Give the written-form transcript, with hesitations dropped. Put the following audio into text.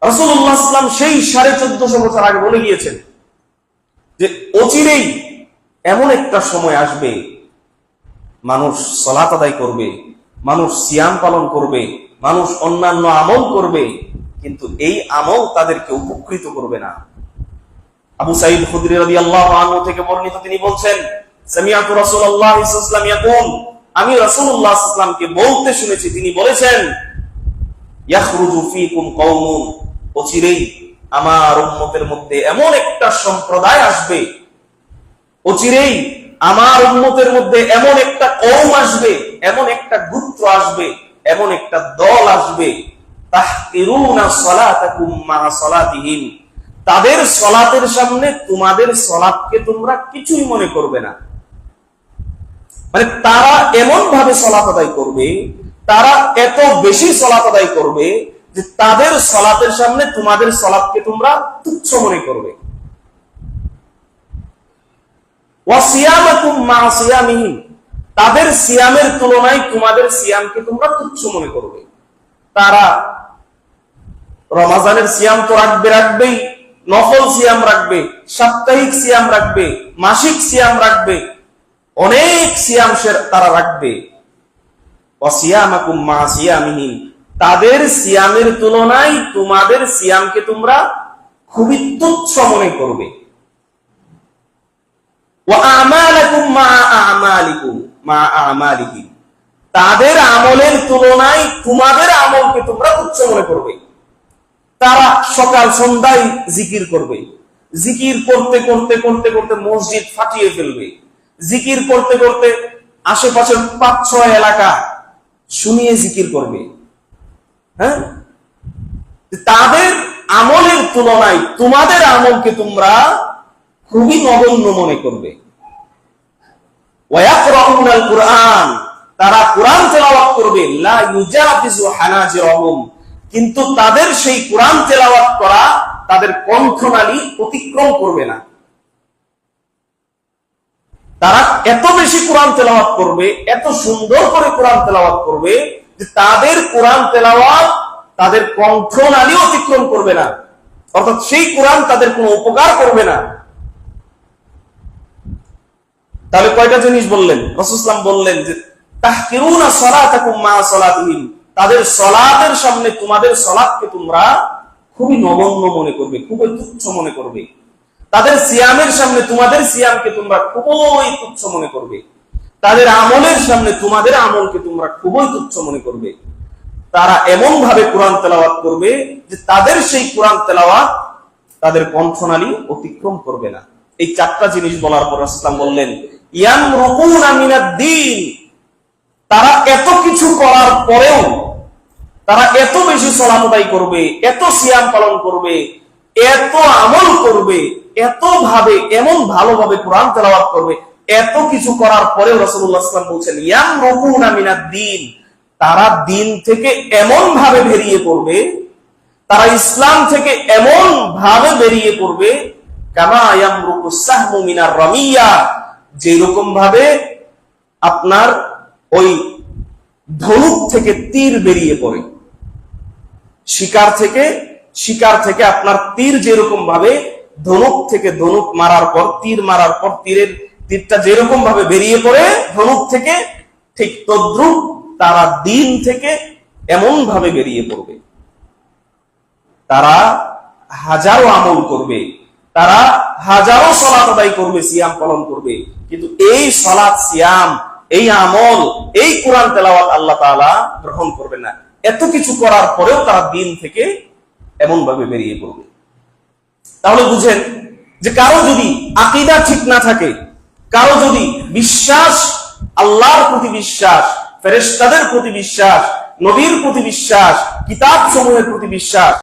রাসূলুল্লাহ সাল্লাল্লাহু আলাইহি ওয়াসাল্লাম সেই 1450 বছর আগে বলে গিয়েছেন যে অচিরেই এমন একটা সময় আসবে, মানুষ সালাত আদায় করবে, মানুষ সিয়াম পালন করবে, মানুষ অন্যান্য আমল করবে, কিন্তু এই আমল তাদেরকে উপকৃত করবে না। আবু সাঈদ খুদরি রাদিয়াল্লাহু আনহু থেকে বর্ণিত, তিনি বলছেন, সামিআতু রাসূলুল্লাহ সাল্লাল্লাহু আলাইহি ওয়াসাল্লাম ইয়াকুল, আমি রাসূলুল্লাহ সাল্লাল্লাহু আলাইহি ওয়াসাল্লামকে বলতে শুনেছি, তিনি বলেছেন, ইয়াখরুজু ফীকুম কওমুন, অচিরেই আমার উম্মতের মধ্যে এমন একটা সম্প্রদায় আসবে, অচিরেই আমার উম্মতের মধ্যে এমন একটা কওম আসবে, এমন একটা গোত্র আসবে, এমন একটা দল আসবে, তাহকিরুনা সালাতাকুম মা সালাতিহিম, তাদের সালাতের সামনে তোমাদের সালাতকে তোমরা কিছুই মনে করবে না। মানে তারা এমন ভাবে সালাত আদায় করবে, তারা এত বেশি সালাত আদায় করবে যে তাদের সালাতের সামনে তোমাদের সালাতকে তোমরা তুচ্ছ মনে করবে। ওয়া সিয়ামাকুম মা সিয়ামিহিম, তাদের সিয়ামের তুলনায় তোমাদের সিয়ামকে তোমরা তুচ্ছ মনে করবে। তারা রমজানের সিয়াম তো রাখবেই, নফল সিয়াম রাখবে, সাপ্তাহিক সিয়াম রাখবে, মাসিক সিয়াম রাখবে, অনেক সিয়াম তারা রাখবে। ওয়া সিয়ামাকুম মা সিয়ামিহিম, তাদের সিয়ামের তুলনায় তোমাদের সিয়ামকে তোমরা খুবই তুচ্ছ মনে করবে। ওয়া আমালাকুম মা আমালিকুম মা আমালিহিম, তাদের আমলের তুলনায় তোমাদের আমলকে তোমরা তুচ্ছ মনে করবে। তারা সকাল সন্ধ্যায় জিকির করবে, জিকির করতে করতে করতে করতে মসজিদ ফাটিয়ে ফেলবে, জিকির করতে করতে আশেপাশের 5-6 এলাকা শুনিয়ে জিকির করবে। হ্যাঁ, তাদের আমলের তুলনায় তোমাদের আমলকে তোমরা খুবই নগণ্য মনে করবে। ওয়ায়াকরাউনাল কুরআন, তারা কোরআন তেলাওয়াত করবে, লা ইউজাফিজু হানাজিরহুম, কিন্তু তাদের সেই কোরআন তেলাওয়াত করা তাদের কণ্ঠনালী অতিক্রম করবে না। তারা এত বেশি কোরআন তেলাওয়াত করবে, এত সুন্দর করে কোরআন তেলাওয়াত করবে যে তাদের কোরআন তেলাওয়াত তাদের কণ্ঠনালী অতিক্রম করবে না, অর্থাৎ সেই কোরআন তাদের কোনো উপকার করবে না। তাহলে কয়টা জিনিস বললেন? রাসূল সাল্লাল্লাহু আলাইহি ওয়াসাল্লাম বললেন যে তাহকিরুনা সালাতাকুম মা সালাতিহিম, তাদের সালাতের সামনে তোমাদের সালাতকে তোমরা খুবই নগণ্য মনে করবে, খুবই তুচ্ছ মনে করবে। তাদের সিয়ামের সামনে তোমাদের সিয়ামকে তোমরা খুবই তুচ্ছ মনে করবে। তাদের আমলের সামনে তোমাদের আমলকে তোমরা খুবই তুচ্ছ মনে করবে। তারা এমন ভাবে কোরআন তেলাওয়াত করবে যে তাদের সেই কোরআন তেলাওয়াত তাদের কণ্ঠনালী অতিক্রম করবে না। এই 4টা জিনিস বলার পর রাসূল সাল্লাল্লাহু আলাইহি ওয়াসাল্লাম বললেন, ইয়ামরুকুনা মিনাদ-দীন, তারা এত কিছু করার পরেও, তারা এত বেশি সালাত আদায় করবে, এত সিয়াম পালন করবে, এত আমল করবে, এত ভাবে, এমন ভালোভাবে কোরআন তেলাওয়াত করবে, এত কিছু করার পরেও রাসূলুল্লাহ সাল্লাল্লাহু আলাইহি ওয়াসাল্লাম বলছেন, ইয়ামরুকুনা মিনাদ-দীন, তারা দিন থেকে এমন ভাবে বেরিয়ে পড়বে, তারা ইসলাম থেকে এমন ভাবে বেরিয়ে পড়বে, কামা ইয়ামরুকুস সাহমু মিনার রামিয়া, যেরকম ভাবে আপনার ওই ধনুক থেকে তীর বেরিয়ে পড়ে, শিকার থেকে আপনার তীর যেরকম ভাবে ধনুক থেকে ধনুক মারার পর তীর মারার পর তীরটা যেরকম ভাবে বেরিয়ে পড়ে ধনুক থেকে, ঠিক তদ্রুপ তারা দিন থেকে এমন ভাবে বেরিয়ে পড়বে। তারা হাজারো আমল করবে, তারা হাজারো সালাত আদায় করবে, সিয়াম পালন করবে, কিন্তু এই সালাত, সিয়াম, এই আমল, এই কোরআন তেলাওয়াত আল্লাহ তাআলা গ্রহণ করবে না। এত কিছু করার পরেও তারা দিন থেকে এমন ভাবে বেরিয়ে পড়বে। তাহলে বুঝেন যে কারো যদি আকীদা ঠিক না থাকে, কারো যদি বিশ্বাস, আল্লাহর প্রতি বিশ্বাস, ফেরেশতাদের প্রতি বিশ্বাস, নবীর প্রতি বিশ্বাস, কিতাব সমূহের প্রতি বিশ্বাস